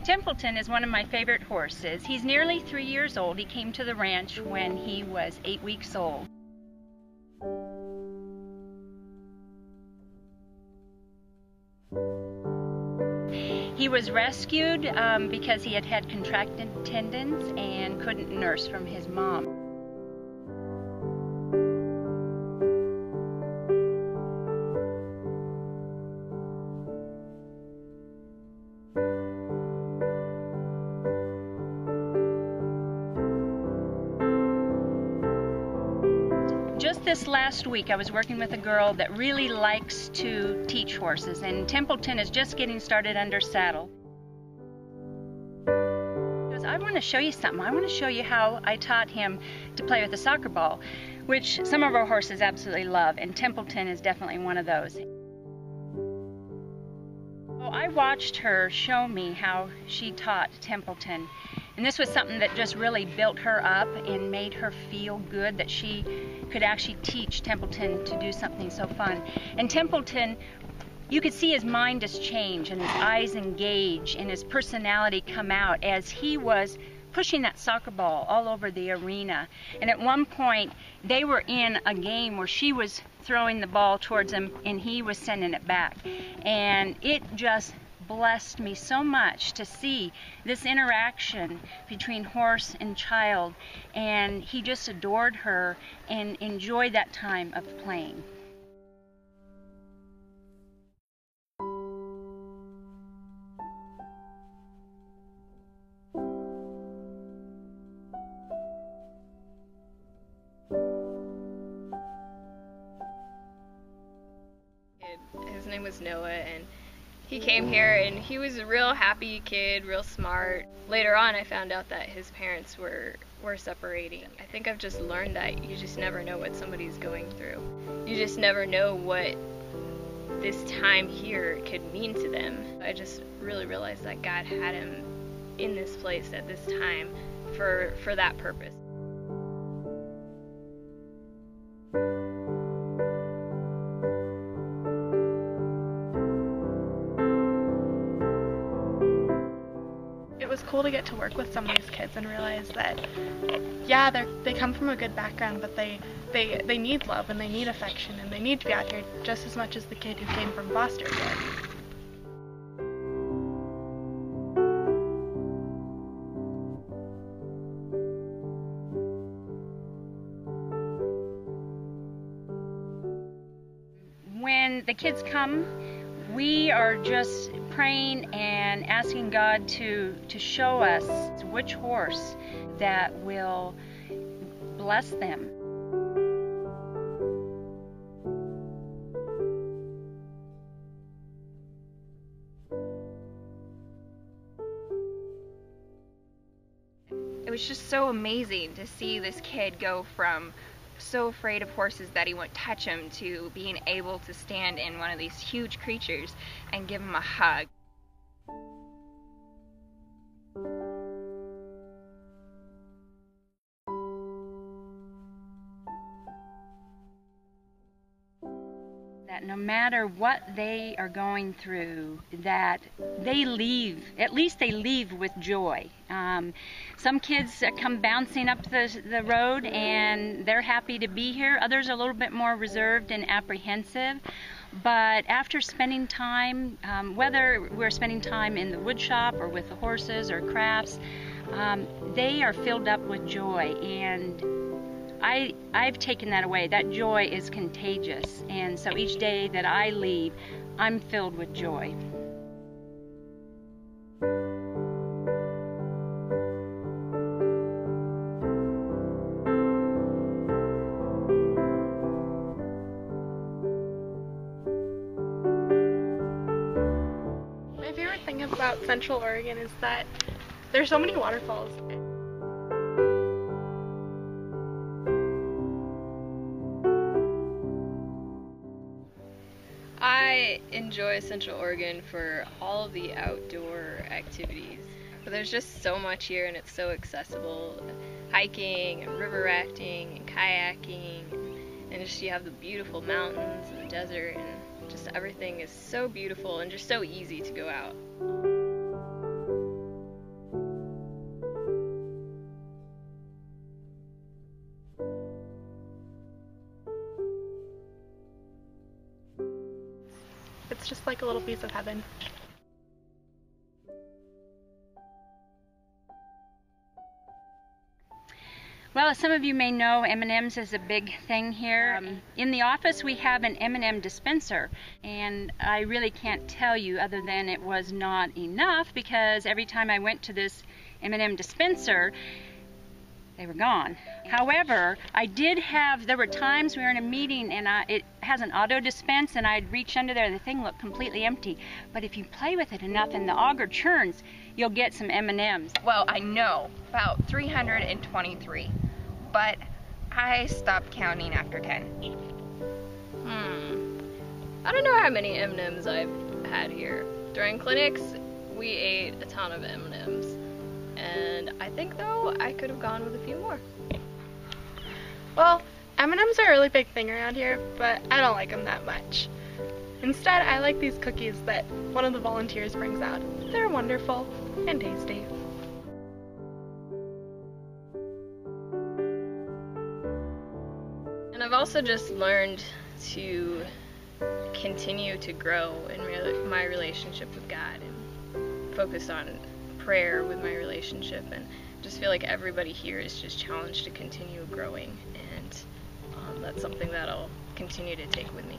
Templeton is one of my favorite horses. He's nearly 3 years old. He came to the ranch when he was 8 weeks old. He was rescued because he had had contracted tendons and couldn't nurse from his mom. Just this last week, I was working with a girl that really likes to teach horses, and Templeton is just getting started under saddle. She goes, I want to show you something. I want to show you how I taught him to play with a soccer ball, which some of our horses absolutely love, and Templeton is definitely one of those. So I watched her show me how she taught Templeton, and this was something that just really built her up and made her feel good that she could actually teach Templeton to do something so fun. And Templeton, you could see his mind just change and his eyes engage and his personality come out as he was pushing that soccer ball all over the arena. And at one point, they were in a game where she was throwing the ball towards him and he was sending it back. And it just blessed me so much to see this interaction between horse and child, and he just adored her and enjoyed that time of playing. His name was Noah, and he came here and he was a real happy kid, real smart. Later on I found out that his parents were separating. I think I've just learned that you just never know what somebody's going through. You just never know what this time here could mean to them. I just really realized that God had him in this place at this time for that purpose. It was cool to get to work with some of these kids and realize that, yeah, they come from a good background, but they need love and they need affection and they need to be out here just as much as the kid who came from foster care. When the kids come, we are just praying and asking God to show us which horse that will bless them. It was just so amazing to see this kid go from so afraid of horses that he wouldn't touch them to being able to stand in one of these huge creatures and give him a hug. That no matter what they are going through, that they leave, at least they leave with joy. Some kids come bouncing up the road and they're happy to be here. Others are a little bit more reserved and apprehensive. But after spending time, whether we're spending time in the wood shop or with the horses or crafts, they are filled up with joy, and I've taken that away. That joy is contagious, and so each day that I leave, I'm filled with joy. My favorite thing about Central Oregon is that there's so many waterfalls. I enjoy Central Oregon for all of the outdoor activities. But there's just so much here and it's so accessible. Hiking and river rafting and kayaking, and just you have the beautiful mountains and the desert, and just everything is so beautiful and just so easy to go out. it's just like a little piece of heaven. Well, as some of you may know, M&Ms is a big thing here. In the office we have an M&M dispenser, and I really can't tell you other than it was not enough, because every time I went to this M&M dispenser, they were gone. However, there were times we were in a meeting and it has an auto dispense, and I'd reach under there, the thing looked completely empty. But if you play with it enough and the auger churns, you'll get some M&Ms. Well, I know about 323, but I stopped counting after 10. I don't know how many M&Ms I've had here. During clinics, we ate a ton of M&Ms. And I think, though, I could have gone with a few more. Well, M&Ms are a really big thing around here, but I don't like them that much. Instead, I like these cookies that one of the volunteers brings out. They're wonderful and tasty. And I've also just learned to continue to grow in my relationship with God and focus on prayer with my relationship, and just feel like everybody here is just challenged to continue growing, and that's something that I'll continue to take with me.